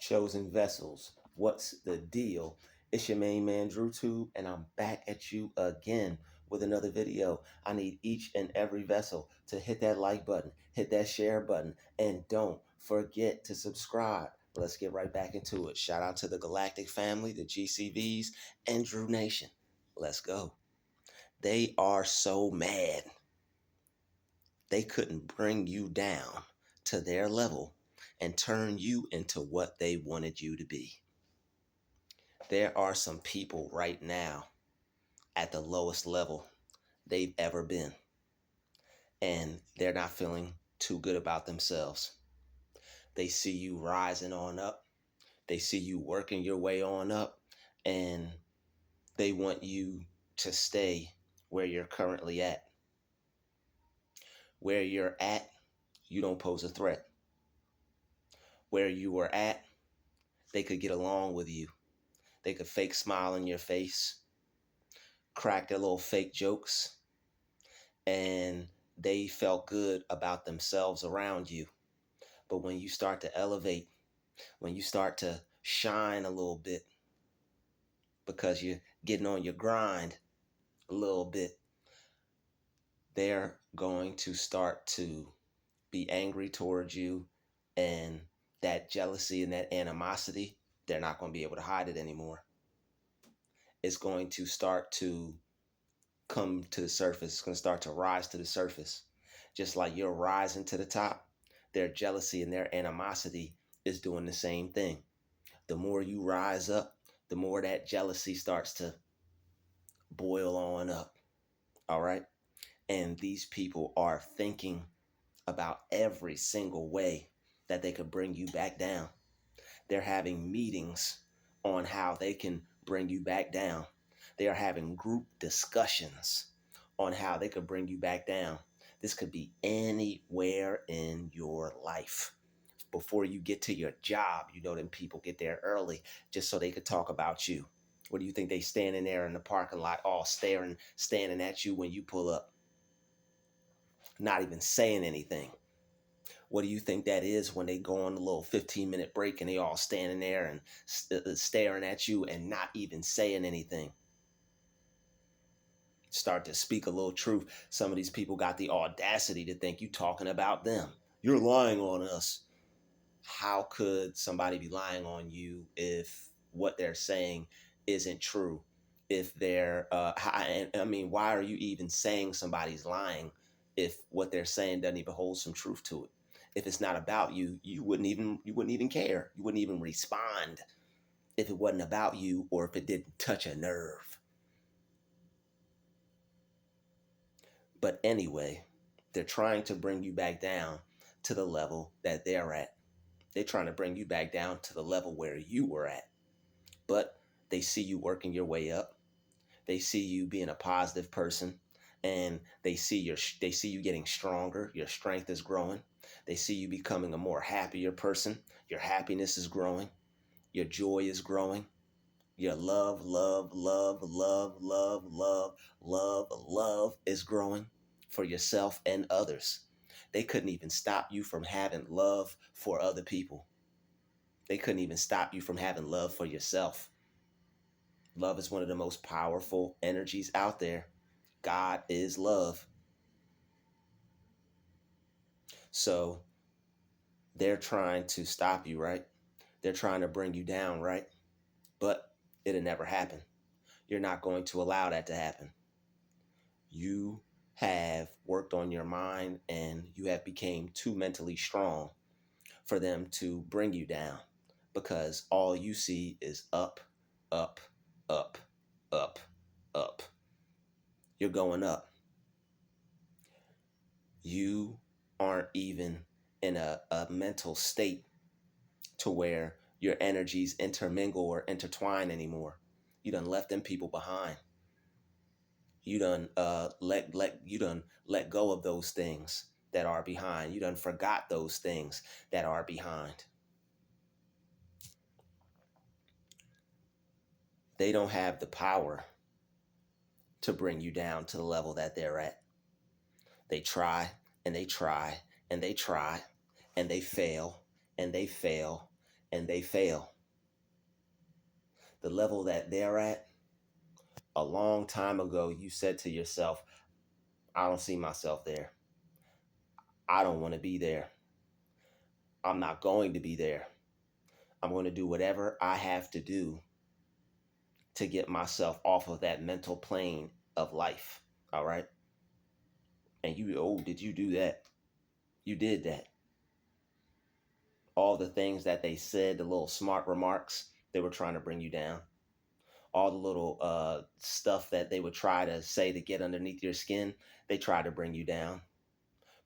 chosen vessels. What's the deal? It's your main man, Drew Tube, and I'm back at you again with another video. I need each and every vessel to hit that like button, hit that share button, and don't forget to subscribe. Let's get right back into it. Shout out to the Galactic family, the GCVs, and Drew Nation. Let's go. They are so mad they couldn't bring you down to their level and turn you into what they wanted you to be. There are some people right now at the lowest level they've ever been, and they're not feeling too good about themselves. They see you rising on up. They see you working your way on up, and they want you to stay where you're currently at. Where you're at, you don't pose a threat. Where you were at, they could get along with you. They could fake smile in your face, crack their little fake jokes, and they felt good about themselves around you. But when you start to elevate, when you start to shine a little bit, because you're getting on your grind a little bit, they're going to start to be angry towards you, and that jealousy and that animosity, they're not going to be able to hide it anymore. It's going to start to come to the surface. It's going to start to rise to the surface. Just like you're rising to the top, their jealousy and their animosity is doing the same thing. The more you rise up, the more that jealousy starts to boil on up. All right. And these people are thinking about every single way that they could bring you back down. They're having meetings on how they can bring you back down. They are having group discussions on how they could bring you back down. This could be anywhere in your life. Before you get to your job, you know, them people get there early just so they could talk about you. What do you think they standing there in the parking lot all standing at you when you pull up? Not even saying anything. What do you think that is when they go on a little 15-minute break and they all standing there and staring at you and not even saying anything? Start to speak a little truth. Some of these people got the audacity to think you talking about them. You're lying on us. How could somebody be lying on you if what they're saying isn't true? If they're, why are you even saying somebody's lying if what they're saying doesn't even hold some truth to it? If it's not about you, you wouldn't even care. You wouldn't even respond if it wasn't about you or if it didn't touch a nerve. But anyway, they're trying to bring you back down to the level that they're at. They're trying to bring you back down to the level where you were at. But they see you working your way up. They see you being a positive person, and they see you getting stronger. Your strength is growing. They see you becoming a more happier person. Your happiness is growing. Your joy is growing. Your love is growing for yourself and others. They couldn't even stop you from having love for other people. They couldn't even stop you from having love for yourself. Love is one of the most powerful energies out there. God is love. So they're trying to stop you, right? They're trying to bring you down, right? But it'll never happen. You're not going to allow that to happen. You have worked on your mind and you have become too mentally strong for them to bring you down, because all you see is up, up, up, up, up. You're going up. You aren't even in a mental state to where your energies intermingle or intertwine anymore. You done left them people behind. You done let go of those things that are behind. You done forgot those things that are behind. They don't have the power to bring you down to the level that they're at. They try and they try and they try and they fail and they fail and they fail. The level that they're at, a long time ago, you said to yourself, I don't see myself there. I don't want to be there. I'm not going to be there. I'm going to do whatever I have to do to get myself off of that mental plane of life. All right. And you, oh, did you do that? You did that. All the things that they said, the little smart remarks, they were trying to bring you down. All the little stuff that they would try to say to get underneath your skin, they tried to bring you down.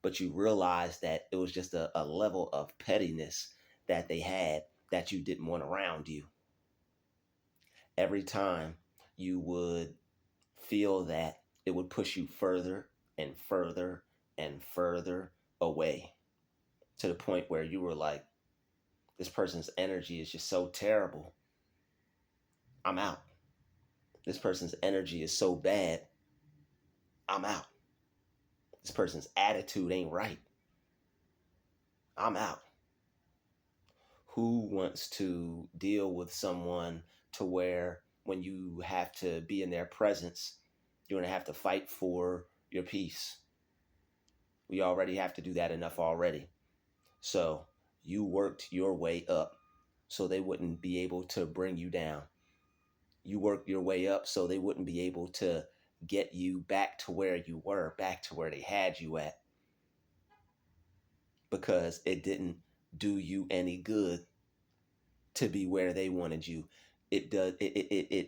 But you realized that it was just a level of pettiness that they had that you didn't want around you. Every time you would feel that, it would push you further and further and further away to the point where you were like, this person's energy is just so terrible. I'm out. This person's energy is so bad. I'm out. This person's attitude ain't right. I'm out. Who wants to deal with someone to where when you have to be in their presence, you're going to have to fight for your peace? We already have to do that enough already. So you worked your way up so they wouldn't be able to bring you down. You worked your way up so they wouldn't be able to get you back to where you were, back to where they had you at. Because it didn't do you any good to be where they wanted you. It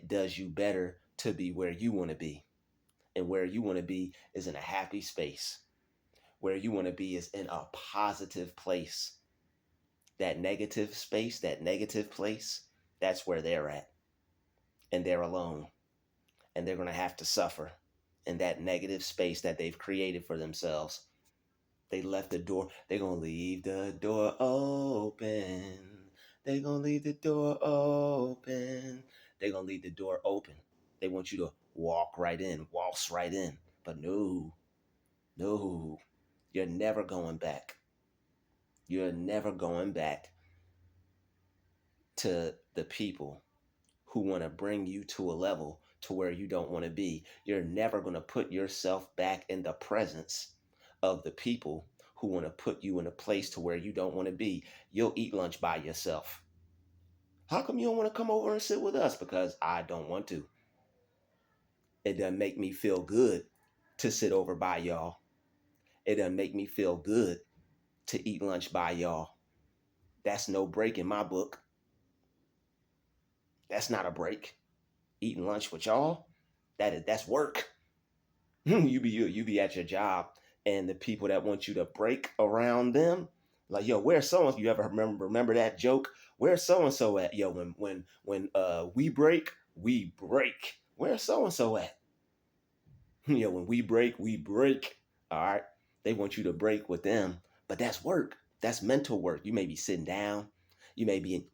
does you better to be where you want to be. And where you want to be is in a happy space. Where you want to be is in a positive place. That negative space, that negative place, that's where they're at. And they're alone. And they're going to have to suffer in that negative space that they've created for themselves. They left the door. They're going to leave the door open. They're going to leave the door open. They're going to leave the door open. They want you to walk right in, waltz right in. But no, you're never going back. You're never going back to the people who want to bring you to a level to where you don't want to be. You're never going to put yourself back in the presence of the people who want to put you in a place to where you don't want to be. You'll eat lunch by yourself. How come you don't want to come over and sit with us? Because I don't want to. It doesn't make me feel good to sit over by y'all. It doesn't make me feel good to eat lunch by y'all. That's no break in my book. That's not a break. Eating lunch with y'all, that's work. you be at your job, and the people that want you to break around them, like, yo, where's so and so? You ever remember that joke? Where's so and so at? Yo, when we break, we break. Where's so and so at? Yo, when we break, we break. All right, they want you to break with them, but that's work. That's mental work. You may be sitting down, you may be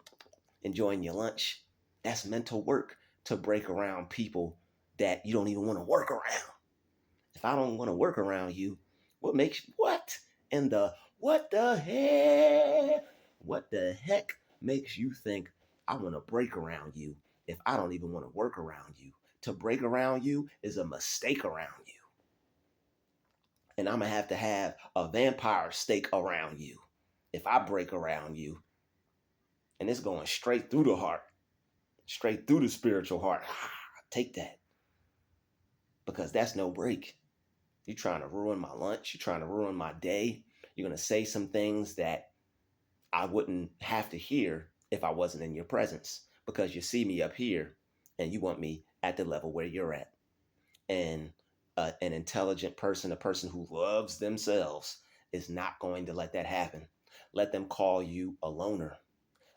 enjoying your lunch. That's mental work to break around people that you don't even want to work around. If I don't want to work around you, what makes what the heck? What the heck makes you think I want to break around you if I don't even want to work around you? To break around you is a mistake around you. And I'm going to have a vampire stake around you if I break around you. And it's going straight through the heart, straight through the spiritual heart. Take that. Because that's no break. You're trying to ruin my lunch. You're trying to ruin my day. You're going to say some things that I wouldn't have to hear if I wasn't in your presence, because you see me up here and you want me at the level where you're at. And an intelligent person, a person who loves themselves, is not going to let that happen. Let them call you a loner.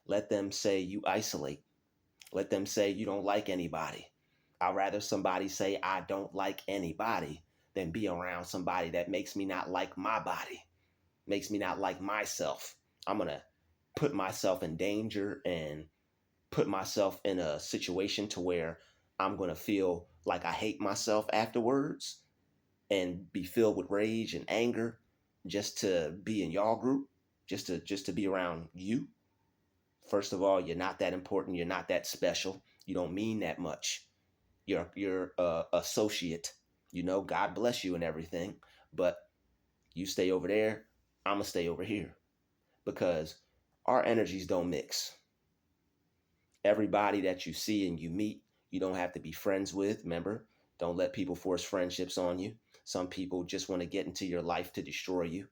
Let them say you isolate. Let them say you don't like anybody. I'd rather somebody say I don't like anybody than be around somebody that makes me not like my body, makes me not like myself. I'm going to put myself in danger and put myself in a situation to where I'm going to feel like I hate myself afterwards and be filled with rage and anger just to be in y'all group, just to be around you. First of all, you're not that important. You're not that special. You don't mean that much. You're associate. God bless you and everything, but you stay over there. I'm gonna stay over here because our energies don't mix. Everybody that you see and you meet, you don't have to be friends with. Remember, don't let people force friendships on you. Some people just want to get into your life to destroy you.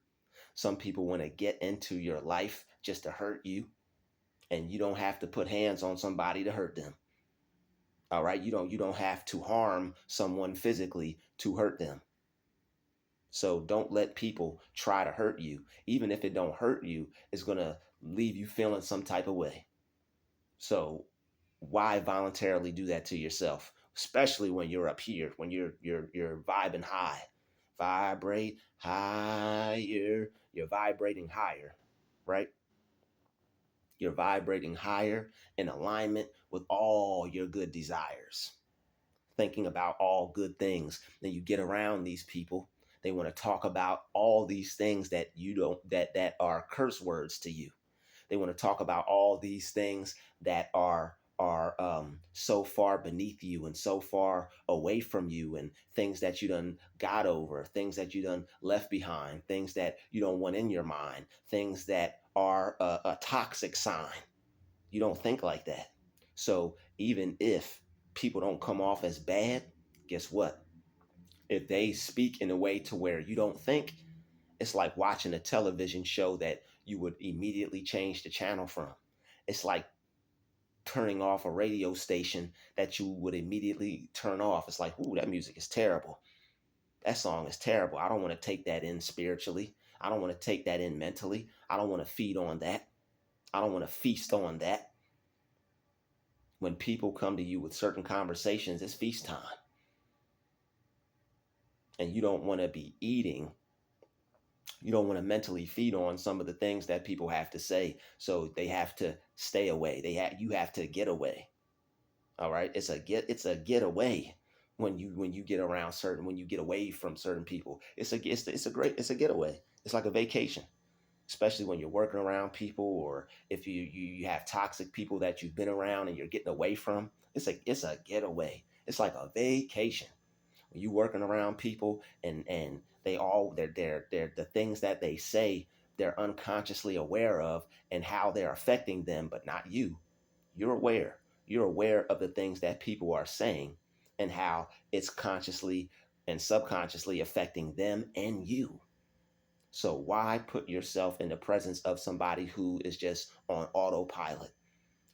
Some people want to get into your life just to hurt you, and you don't have to put hands on somebody to hurt them. All right, you don't have to harm someone physically to hurt them. So don't let people try to hurt you. Even if it don't hurt you, it's going to leave you feeling some type of way. So why voluntarily do that to yourself, especially when you're up here, when you're vibing high. Vibrate higher. You're vibrating higher, right? You're vibrating higher in alignment with all your good desires, thinking about all good things. Then you get around these people, they want to talk about all these things that you don't that are curse words to you. They want to talk about all these things that are so far beneath you and so far away from you, and things that you done got over, things that you done left behind, things that you don't want in your mind, things that are a toxic sign. You don't think like that. So even if people don't come off as bad, guess what? If they speak in a way to where you don't think, it's like watching a television show that you would immediately change the channel from. It's like turning off a radio station that you would immediately turn off. It's like, ooh, that music is terrible. That song is terrible. I don't want to take that in spiritually. I don't want to take that in mentally. I don't want to feed on that. I don't want to feast on that. When people come to you with certain conversations, it's feast time. And you don't want to be eating. You don't want to mentally feed on some of the things that people have to say. So they have to stay away. You have to get away. All right. It's a getaway when you get around when you get away from certain people. It's a getaway. It's like a vacation, especially when you're working around people, or if you have toxic people that you've been around and you're getting away from. It's a getaway. It's like a vacation. When you working around people and they're the things that they say, they're unconsciously aware of and how they're affecting them, but not you. You're aware of the things that people are saying and how it's consciously and subconsciously affecting them and you. So why put yourself in the presence of somebody who is just on autopilot?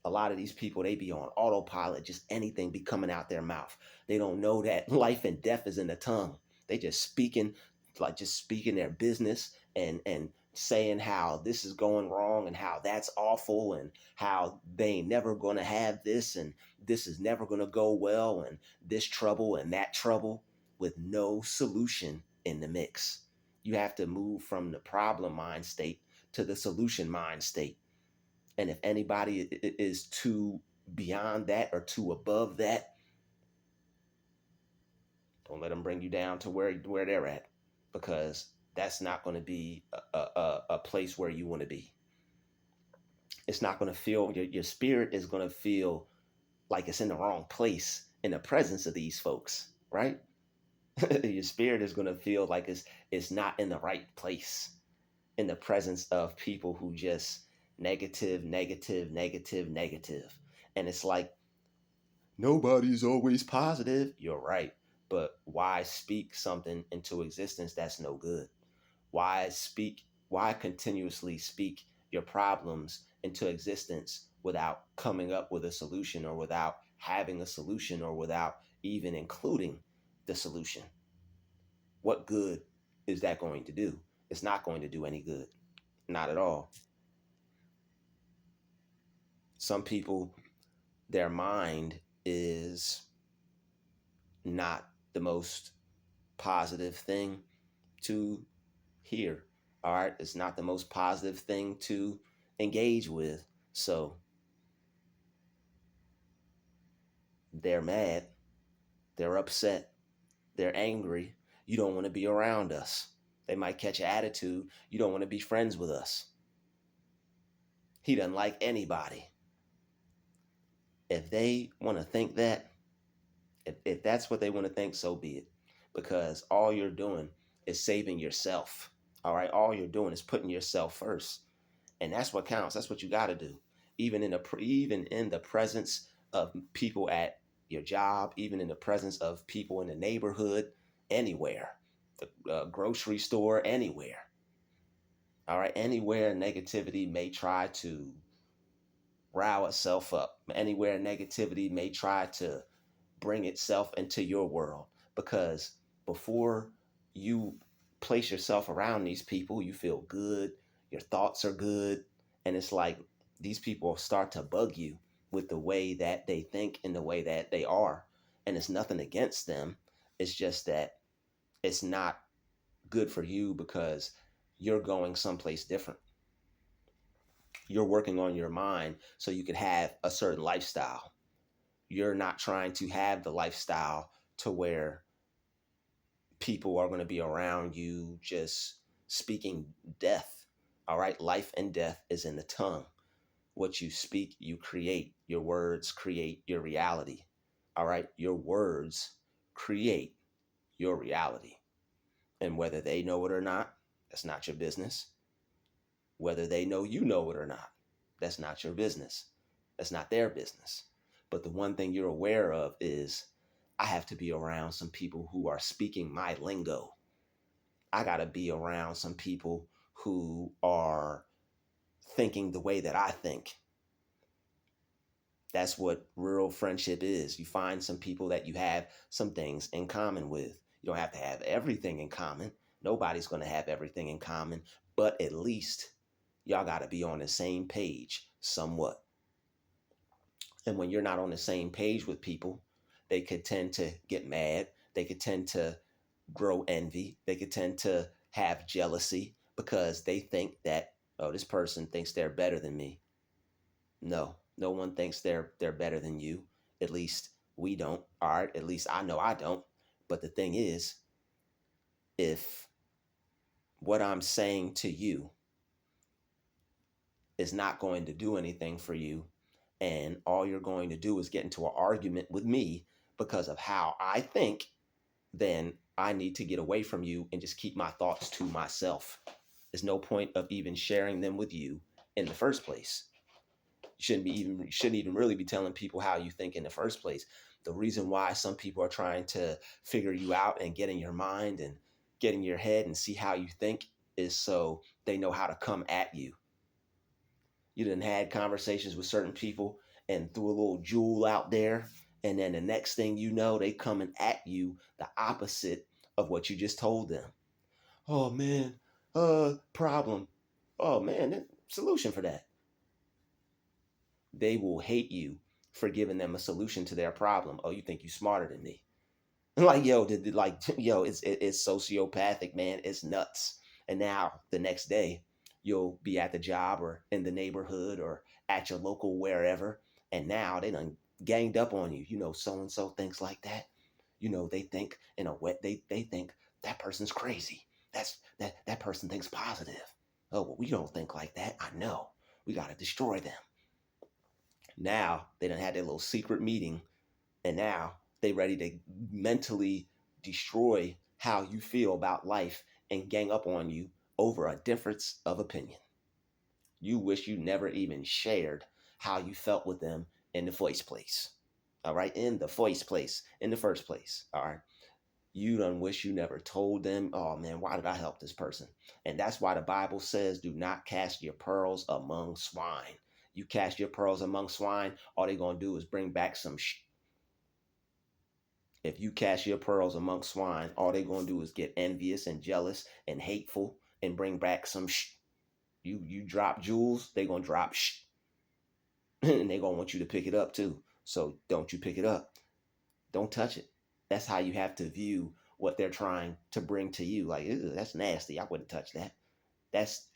A lot of these people, they be on autopilot, just anything be coming out their mouth. They don't know that life and death is in the tongue. They just speaking their business and saying how this is going wrong and how that's awful and how they ain't never gonna have this and this is never gonna go well and this trouble and that trouble, with no solution in the mix. You have to move from the problem mind state to the solution mind state. And if anybody is too beyond that or too above that, don't let them bring you down to where they're at, because that's not going to be a place where you want to be. It's not going to feel, your spirit is going to feel like it's in the wrong place in the presence of these folks, right? Your spirit is going to feel like it's not in the right place in the presence of people who just negative, negative, negative, negative. And it's like, nobody's always positive. You're right. But why speak something into existence that's no good? Why continuously speak your problems into existence without coming up with a solution, or without having a solution, or without even including the solution? What good is that going to do? It's not going to do any good. Not at all. Some people, their mind is not the most positive thing to hear. All right. It's not the most positive thing to engage with. So they're mad. They're upset. They're angry. You don't want to be around us. They might catch an attitude. You don't want to be friends with us. He doesn't like anybody. If they want to think that, if that's what they want to think, so be it. Because all you're doing is saving yourself. All right. All you're doing is putting yourself first. And that's what counts. That's what you got to do. Even in the presence of people at your job, even in the presence of people in the neighborhood, anywhere, the grocery store, anywhere. All right. Anywhere negativity may try to rile itself up. Anywhere negativity may try to bring itself into your world, because before you place yourself around these people, you feel good, your thoughts are good, and it's like these people start to bug you with the way that they think and the way that they are. And it's nothing against them, it's just that it's not good for you because you're going someplace different. You're working on your mind so you can have a certain lifestyle. You're not trying to have the lifestyle to where people are going to be around you just speaking death. All right. Life and death is in the tongue. What you speak, you create. Your words create your reality. All right. Your words create your reality. And whether they know it or not, that's not your business. Whether they know it or not, that's not your business. That's not their business. But the one thing you're aware of is I have to be around some people who are speaking my lingo. I got to be around some people who are thinking the way that I think. That's what real friendship is. You find some people that you have some things in common with. You don't have to have everything in common. Nobody's going to have everything in common, but at least y'all got to be on the same page somewhat. And when you're not on the same page with people, they could tend to get mad. They could tend to grow envy. They could tend to have jealousy because they think that, oh, this person thinks they're better than me. No, no one thinks they're better than you. At least we don't. All right, at least I know I don't. But the thing is, if what I'm saying to you is not going to do anything for you, and all you're going to do is get into an argument with me because of how I think, then I need to get away from you and just keep my thoughts to myself. There's no point of even sharing them with you in the first place. You shouldn't even really be telling people how you think in the first place. The reason why some people are trying to figure you out and get in your mind and get in your head and see how you think is so they know how to come at you. You done had conversations with certain people and threw a little jewel out there, and then the next thing you know, they coming at you the opposite of what you just told them. Oh man, problem. Oh man, solution for that. They will hate you for giving them a solution to their problem. Oh, you think you smarter than me? Like, yo, yo, it's sociopathic, man. It's nuts. And now the next day, you'll be at the job or in the neighborhood or at your local wherever, and now they done ganged up on you. So and so thinks like that. They think in a way they think that person's crazy. That person thinks positive. Oh, well, we don't think like that. I know. We gotta destroy them. Now they done had their little secret meeting, and now they ready to mentally destroy how you feel about life and gang up on you over a difference of opinion. You wish you never even shared how you felt with them in the first place. All right, in the first place. All right. You done wish you never told them, oh man, why did I help this person? And that's why the Bible says, do not cast your pearls among swine. You cast your pearls among swine, all they going to do is bring back some If you cast your pearls among swine, all they going to do is get envious and jealous and hateful and bring back some You drop jewels, they going to drop and they going to want you to pick it up too. So don't you pick it up. Don't touch it. That's how you have to view what they're trying to bring to you. Like, that's nasty. I wouldn't touch that. That's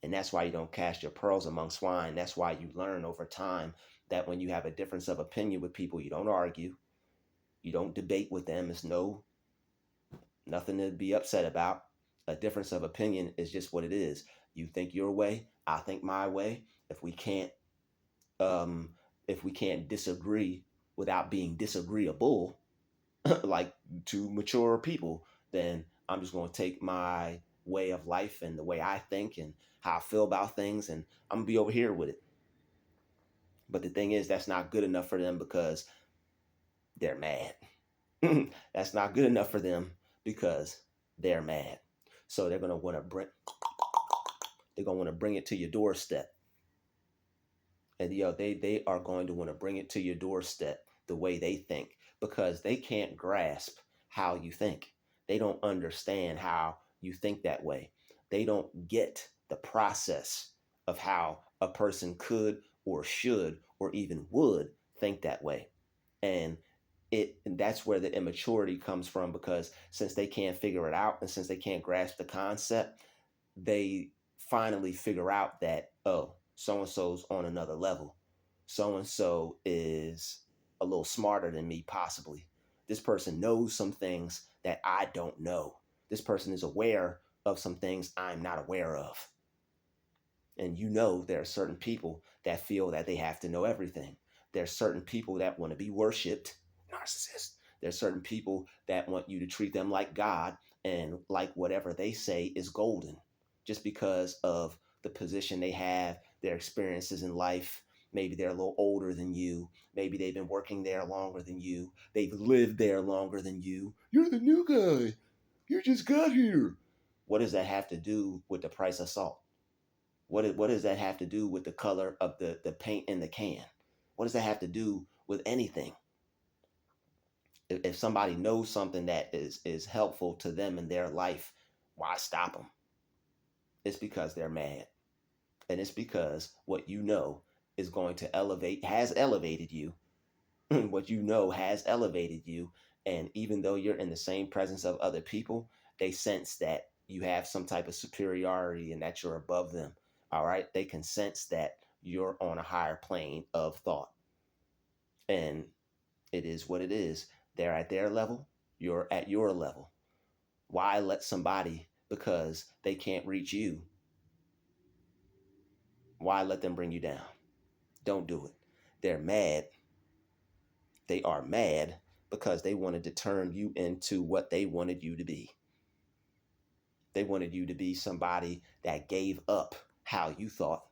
And that's why you don't cast your pearls among swine. That's why you learn over time that when you have a difference of opinion with people, you don't argue, you don't debate with them. It's nothing to be upset about. A difference of opinion is just what it is. You think your way, I think my way. If we can't um if we can't disagree without being disagreeable, like to mature people, then I'm just going to take my way of life and the way I think and how I feel about things, and I'm going to be over here with it. But the thing is, that's not good enough for them because they're mad. That's not good enough for them because they're mad. So they're going to want to bring it to your doorstep. And they are going to want to bring it to your doorstep the way they think, because they can't grasp how you think. They don't understand how you think that way. They don't get the process of how a person could or should or even would think that way. And that's where the immaturity comes from, because since they can't figure it out and since they can't grasp the concept, they finally figure out that, oh, so and so's on another level. So and so is a little smarter than me, possibly. This person knows some things that I don't know. This person is aware of some things I'm not aware of. And there are certain people that feel that they have to know everything. There are certain people that want to be worshiped, narcissists. There are certain people that want you to treat them like God and like whatever they say is golden, just because of the position they have, their experiences in life. Maybe they're a little older than you. Maybe they've been working there longer than you. They've lived there longer than you. You're the new guy. You just got here. What does that have to do with the price of salt? What does that have to do with the color of the paint in the can? What does that have to do with anything? If somebody knows something that is helpful to them in their life, why stop them? It's because they're mad. And it's because what you know is going to has elevated you. What you know has elevated you. And even though you're in the same presence of other people, they sense that you have some type of superiority and that you're above them. All right. They can sense that you're on a higher plane of thought. And it is what it is. They're at their level, you're at your level. Why let somebody, because they can't reach you, why let them bring you down? Don't do it. They're mad. They are mad because they wanted to turn you into what they wanted you to be. They wanted you to be somebody that gave up how you thought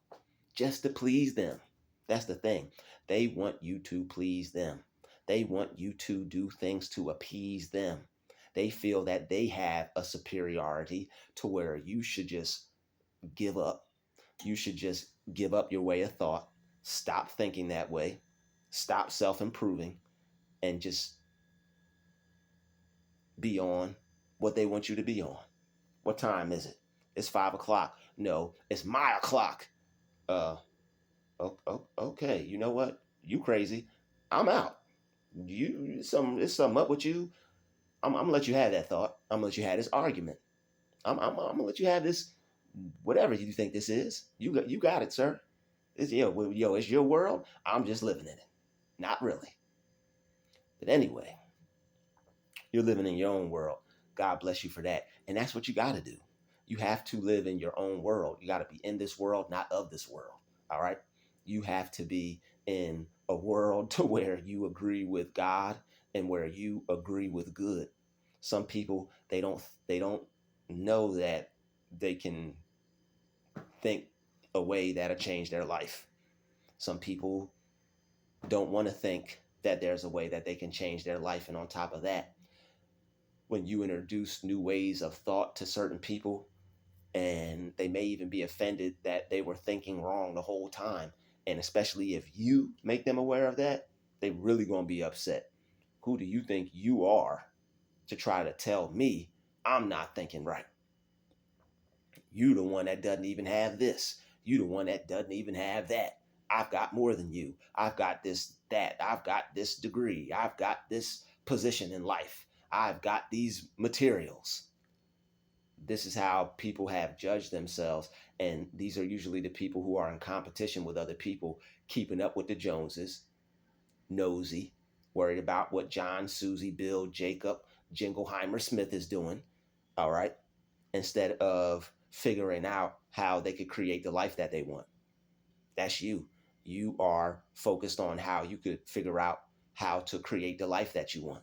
just to please them. That's the thing. They want you to please them. They want you to do things to appease them. They feel that they have a superiority to where you should just give up. You should just give up your way of thought. Stop thinking that way. Stop self improving and just be on what they want you to be on. What time is it? It's 5 o'clock. No, it's my o'clock. Uh, okay. You know what? You crazy. I'm out. It's something up with you. I'm gonna let you have that thought. I'm gonna let you have this argument. I'm gonna let you have this, whatever you think this is. You got it, sir. It's your world. I'm just living in it. Not really. But anyway, you're living in your own world. God bless you for that. And that's what you got to do. You have to live in your own world. You got to be in this world, not of this world. All right. You have to be in a world to where you agree with God and where you agree with good. Some people, they don't know that they can think a way that'll change their life. Some people don't want to think that there's a way that they can change their life. And on top of that, when you introduce new ways of thought to certain people, and they may even be offended that they were thinking wrong the whole time. And especially if you make them aware of that, they really going to be upset. Who do you think you are to try to tell me I'm not thinking right? You the one that doesn't even have this. You the one that doesn't even have that. I've got more than you. I've got this, that. I've got this degree. I've got this position in life. I've got these materials. This is how people have judged themselves. And these are usually the people who are in competition with other people, keeping up with the Joneses, nosy, worried about what John, Susie, Bill, Jacob, Jingleheimer Smith is doing. All right. Instead of figuring out how they could create the life that they want. That's you. You are focused on how you could figure out how to create the life that you want.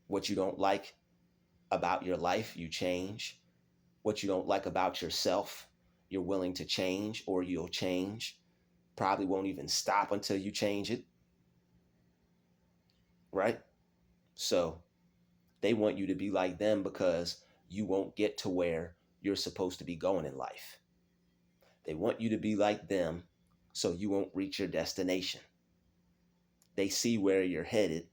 What you don't like about your life, you change. What you don't like about yourself, you're willing to change, or you'll change. Probably won't even stop until you change it, right? So they want you to be like them because you won't get to where you're supposed to be going in life. They want you to be like them so you won't reach your destination. They see where you're headed,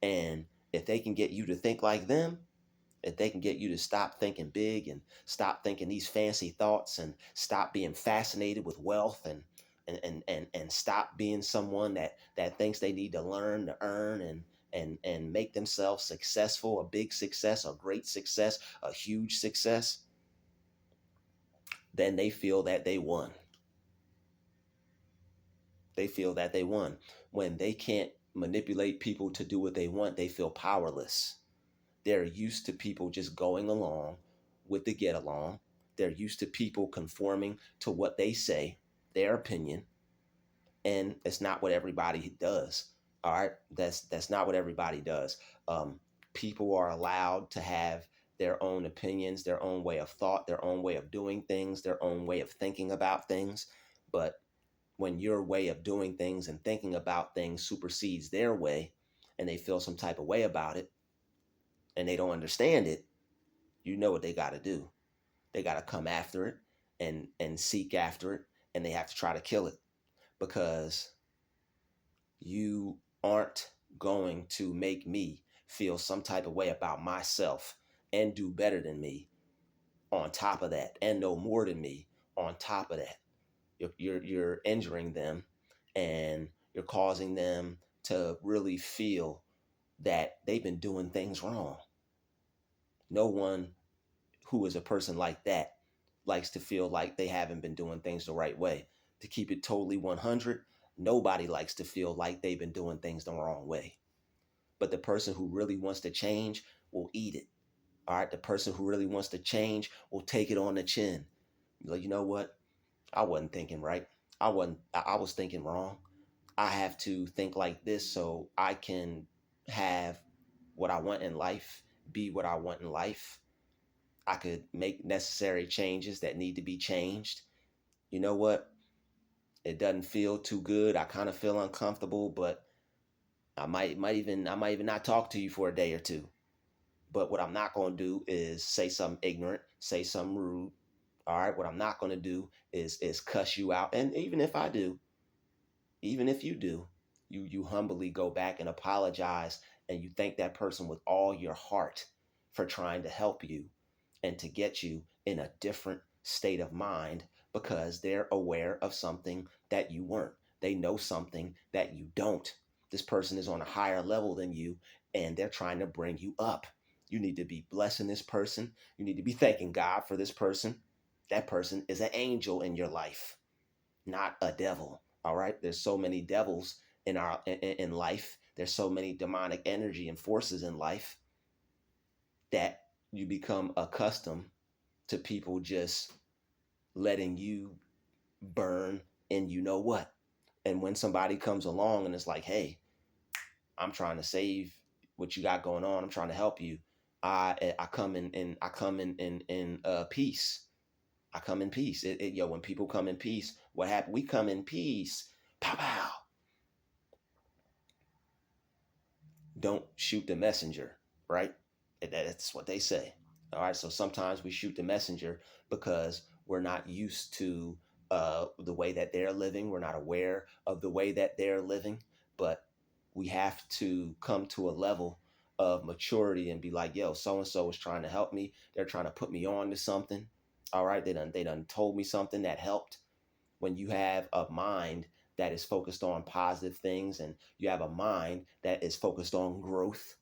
and if they can get you to think like them, if they can get you to stop thinking big and stop thinking these fancy thoughts and stop being fascinated with wealth and stop being someone that thinks they need to learn to earn and make themselves successful, a big success, a great success, a huge success, then they feel that they won. They feel that they won. When they can't manipulate people to do what they want, they feel powerless. They're used to people just going along with the get along. They're used to people conforming to what they say, their opinion, and it's not what everybody does. All right, that's not what everybody does. People are allowed to have their own opinions, their own way of thought, their own way of doing things, their own way of thinking about things. But when your way of doing things and thinking about things supersedes their way, and they feel some type of way about it, and they don't understand it, you know what they got to do. They got to come after it and seek after it, and they have to try to kill it, because you aren't going to make me feel some type of way about myself and do better than me on top of that, and know more than me on top of that. You're injuring them, and you're causing them to really feel that they've been doing things wrong. No one who is a person like that likes to feel like they haven't been doing things the right way. To keep it totally 100, nobody likes to feel like they've been doing things the wrong way. But the person who really wants to change will eat it. All right. The person who really wants to change will take it on the chin. Like, you know what? I wasn't thinking right. I was thinking wrong. I have to think like this so I can have what I want in life, be what I want in life. I could make necessary changes that need to be changed. You know what? It doesn't feel too good. I kind of feel uncomfortable, but I might even not talk to you for a day or two. But what I'm not going to do is say something ignorant, say something rude. All right, what I'm not going to do is cuss you out. And even if I do, even if you do, you humbly go back and apologize, and you thank that person with all your heart for trying to help you and to get you in a different state of mind, because they're aware of something that you weren't. They know something that you don't. This person is on a higher level than you, and they're trying to bring you up. You need to be blessing this person. You need to be thanking God for this person. That person is an angel in your life, not a devil. All right. There's so many devils in life. There's so many demonic energy and forces in life that you become accustomed to people just letting you burn and you know what. And when somebody comes along and it's like, hey, I'm trying to save what you got going on. I'm trying to help you. I come in peace. I come in peace. When people come in peace, what happened? We come in peace. Pow pow. Don't shoot the messenger, right? That's what they say. All right. So sometimes we shoot the messenger because we're not used to the way that they're living. We're not aware of the way that they're living, but we have to come to a level of maturity and be like, yo, so and so is trying to help me. They're trying to put me on to something. All right. They done told me something that helped. When you have a mind that is focused on positive things, and you have a mind that is focused on growth,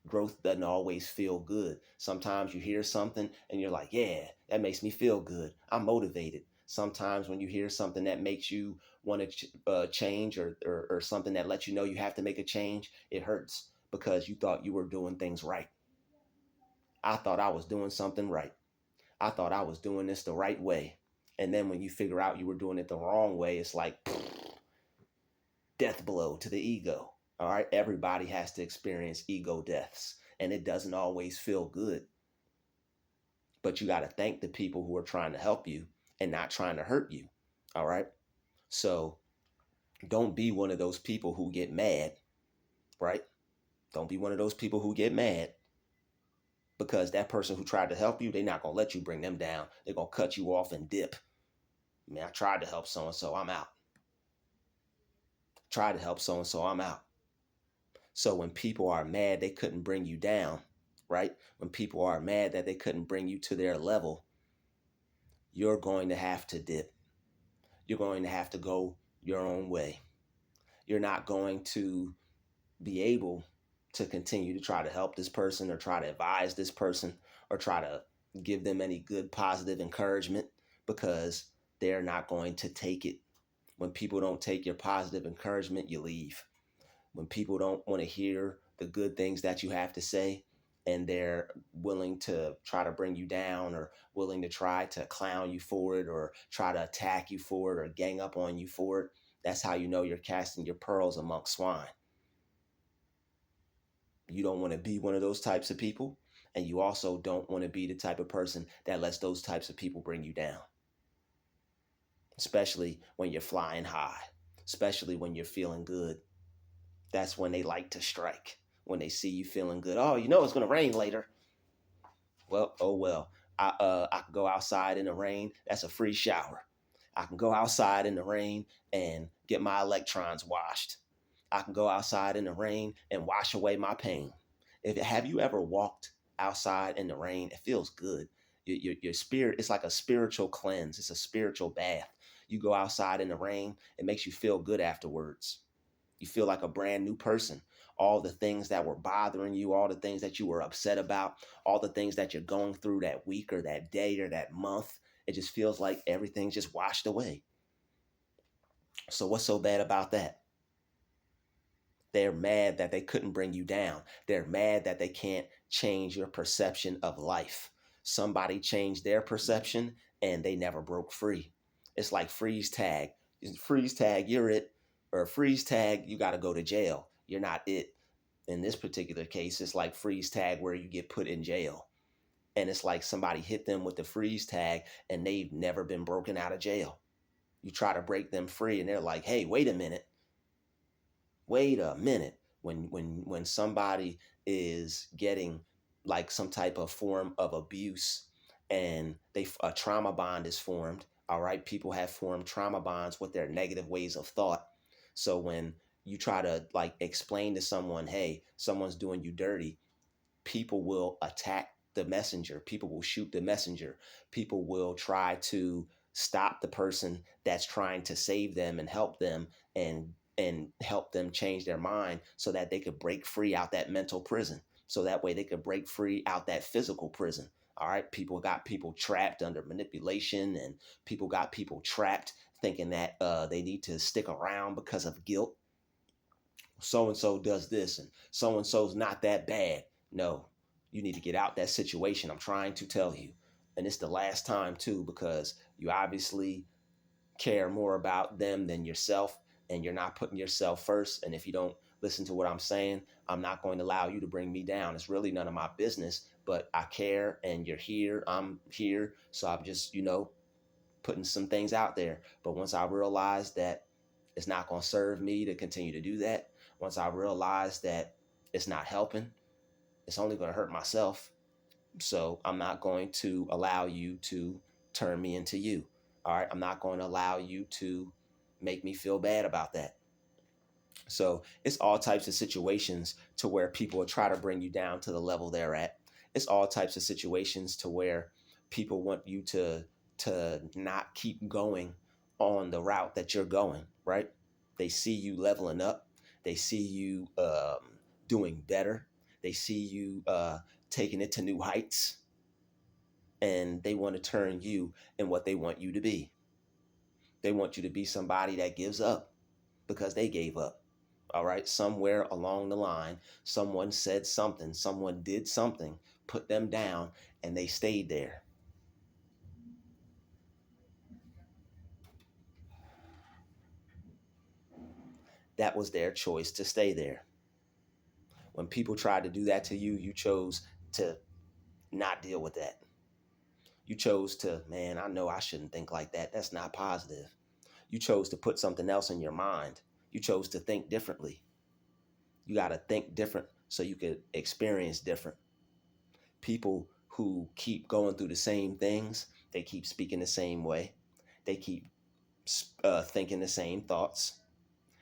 growth doesn't always feel good. Sometimes you hear something and you're like, yeah, that makes me feel good. I'm motivated. Sometimes when you hear something that makes you want to change, or something that lets you know you have to make a change, it hurts because you thought you were doing things right. I thought I was doing something right. I thought I was doing this the right way. And then when you figure out you were doing it the wrong way, it's like death blow to the ego. All right. Everybody has to experience ego deaths, and it doesn't always feel good. But you got to thank the people who are trying to help you and not trying to hurt you. All right. So don't be one of those people who get mad, right? Don't be one of those people who get mad because that person who tried to help you, they're not going to let you bring them down. They're going to cut you off and dip. Man, I tried to help so and so, I'm out. Tried to help so and so, I'm out. So when people are mad they couldn't bring you down, right? When people are mad that they couldn't bring you to their level, you're going to have to dip. You're going to have to go your own way. You're not going to be able to continue to try to help this person or try to advise this person or try to give them any good positive encouragement because they're not going to take it. When people don't take your positive encouragement, you leave. When people don't want to hear the good things that you have to say and they're willing to try to bring you down or willing to try to clown you for it or try to attack you for it or gang up on you for it, that's how you know you're casting your pearls amongst swine. You don't want to be one of those types of people, and you also don't want to be the type of person that lets those types of people bring you down, especially when you're flying high, especially when you're feeling good. That's when they like to strike, when they see you feeling good. Oh, you know it's going to rain later. Well, oh well. I can go outside in the rain. That's a free shower. I can go outside in the rain and get my electrons washed. I can go outside in the rain and wash away my pain. Have you ever walked outside in the rain? It feels good. Your spirit, it's like a spiritual cleanse. It's a spiritual bath. You go outside in the rain, it makes you feel good afterwards. You feel like a brand new person. All the things that were bothering you, all the things that you were upset about, all the things that you're going through that week or that day or that month, it just feels like everything's just washed away. So what's so bad about that? They're mad that they couldn't bring you down. They're mad that they can't change your perception of life. Somebody changed their perception and they never broke free. It's like freeze tag. Freeze tag, you're it. Or freeze tag, you got to go to jail. You're not it. In this particular case, it's like freeze tag where you get put in jail. And it's like somebody hit them with the freeze tag and they've never been broken out of jail. You try to break them free and they're like, hey, wait a minute. Wait a minute. When somebody is getting like some type of form of abuse and a trauma bond is formed, all right, people have formed trauma bonds with their negative ways of thought. So when you try to like explain to someone, hey, someone's doing you dirty, people will attack the messenger. People will shoot the messenger. People will try to stop the person that's trying to save them and help them and help them change their mind so that they could break free out that mental prison. So that way they could break free out that physical prison. All right. People got people trapped under manipulation and people got people trapped thinking that they need to stick around because of guilt. So and so does this and so and so's not that bad. No, you need to get out that situation. I'm trying to tell you. And it's the last time too, because you obviously care more about them than yourself and you're not putting yourself first. And if you don't listen to what I'm saying, I'm not going to allow you to bring me down. It's really none of my business, but I care and you're here. I'm here. So I'm just, putting some things out there. But once I realized that it's not going to serve me to continue to do that, once I realized that it's not helping, it's only going to hurt myself. So I'm not going to allow you to turn me into you. All right. I'm not going to allow you to make me feel bad about that. So it's all types of situations to where people will try to bring you down to the level they're at. It's all types of situations to where people want you to not keep going on the route that you're going, right? They see you leveling up. They see you doing better. They see you taking it to new heights. And they want to turn you in what they want you to be. They want you to be somebody that gives up because they gave up. All right. Somewhere along the line, someone said something, someone did something, put them down, and they stayed there. That was their choice to stay there. When people tried to do that to you, you chose to not deal with that. You chose to, man, I know I shouldn't think like that. That's not positive. You chose to put something else in your mind. You chose to think differently. You got to think different so you could experience different. People who keep going through the same things, they keep speaking the same way. They keep thinking the same thoughts.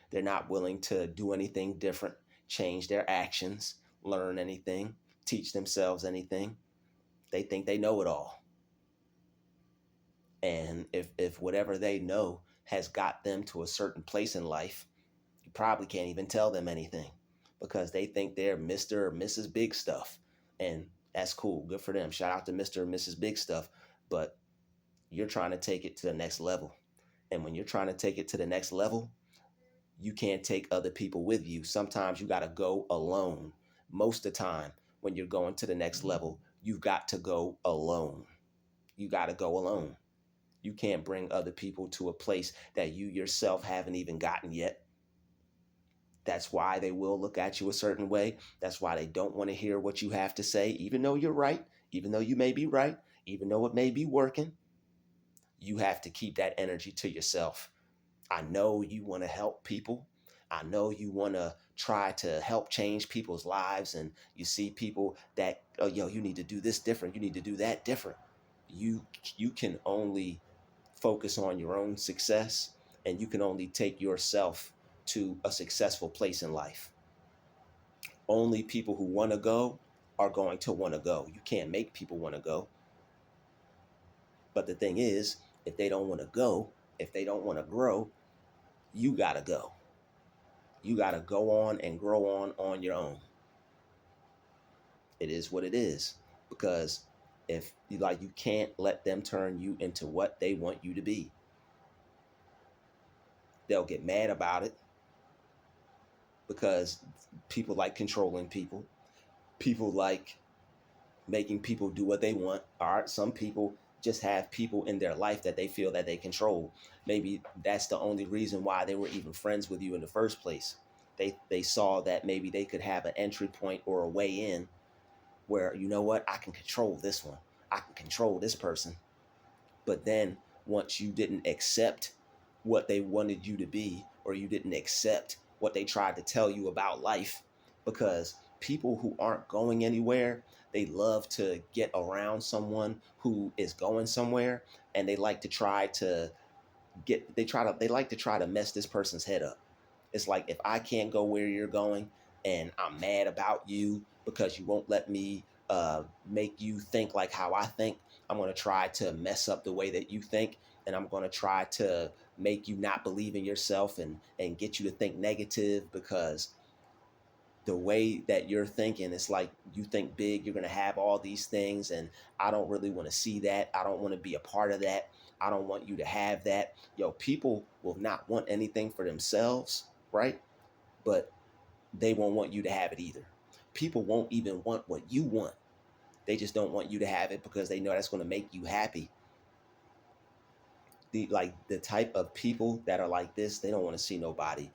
They're not willing to do anything different, change their actions, learn anything, teach themselves anything. They think they know it all. And if whatever they know has got them to a certain place in life, you probably can't even tell them anything because they think they're Mr. or Mrs. Big Stuff. And that's cool. Good for them. Shout out to Mr. or Mrs. Big Stuff. But you're trying to take it to the next level. And when you're trying to take it to the next level, you can't take other people with you. Sometimes you got to go alone. Most of the time, when you're going to the next level, you've got to go alone. You got to go alone. You can't bring other people to a place that you yourself haven't even gotten yet. That's why they will look at you a certain way. That's why they don't want to hear what you have to say, even though you're right, even though you may be right, even though it may be working. You have to keep that energy to yourself. I know you want to help people. I know you want to try to help change people's lives. And you see people that, oh, yo, you need to do this different. You need to do that different. You you can only focus on your own success, and you can only take yourself to a successful place in life. Only people who want to go are going to want to go. You can't make people want to go. But the thing is, if they don't want to go, if they don't want to grow, you got to go. You got to go on and grow on your own. It is what it is, because if you can't let them turn you into what they want you to be. They'll get mad about it because people like controlling people. People like making people do what they want. All right, some people just have people in their life that they feel that they control. Maybe that's the only reason why they were even friends with you in the first place. They saw that maybe they could have an entry point or a way in where, you know what, I can control this one. I can control this person. But then once you didn't accept what they wanted you to be, or you didn't accept what they tried to tell you about life, because people who aren't going anywhere, they love to get around someone who is going somewhere, and they like to try to they like to try to mess this person's head up. It's like, if I can't go where you're going and I'm mad about you because you won't let me make you think like how I think, I'm going to try to mess up the way that you think. And I'm going to try to make you not believe in yourself and get you to think negative, because the way that you're thinking, it's like you think big, you're going to have all these things. And I don't really want to see that. I don't want to be a part of that. I don't want you to have that. Yo, people will not want anything for themselves, right? But they won't want you to have it either. People won't even want what you want. They just don't want you to have it because they know that's going to make you happy. The type of people that are like this, they don't want to see nobody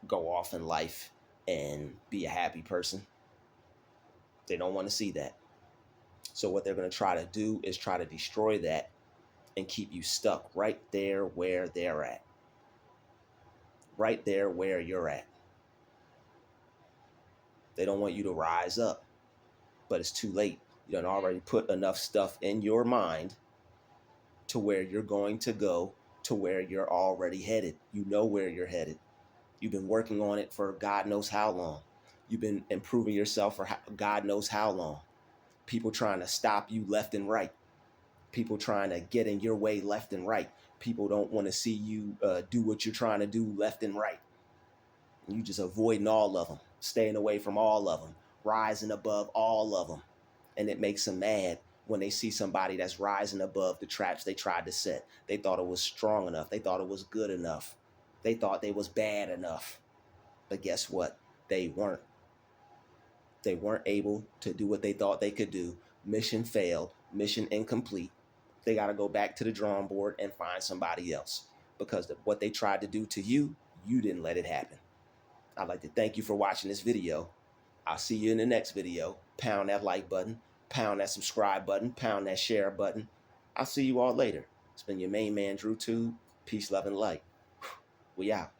go off in life and be a happy person. They don't want to see that. So what they're going to try to do is try to destroy that and keep you stuck right there where they're at. Right there where you're at. They don't want you to rise up, but it's too late. You done already put enough stuff in your mind to where you're going to go, to where you're already headed. You know where you're headed. You've been working on it for God knows how long. You've been improving yourself for God knows how long. People trying to stop you left and right. People trying to get in your way left and right. People don't want to see you do what you're trying to do left and right. You just avoiding all of them, staying away from all of them, rising above all of them. And it makes them mad when they see somebody that's rising above the traps they tried to set. They thought it was strong enough. They thought it was good enough. They thought they was bad enough. But guess what? They weren't. They weren't able to do what they thought they could do. Mission failed. Mission incomplete. They got to go back to the drawing board and find somebody else, because what they tried to do to you, you didn't let it happen. I'd like to thank you for watching this video. I'll see you in the next video. Pound that like button, pound that subscribe button, pound that share button. I'll see you all later. It's been your main man, Drew Tube. Peace, love, and light. We out.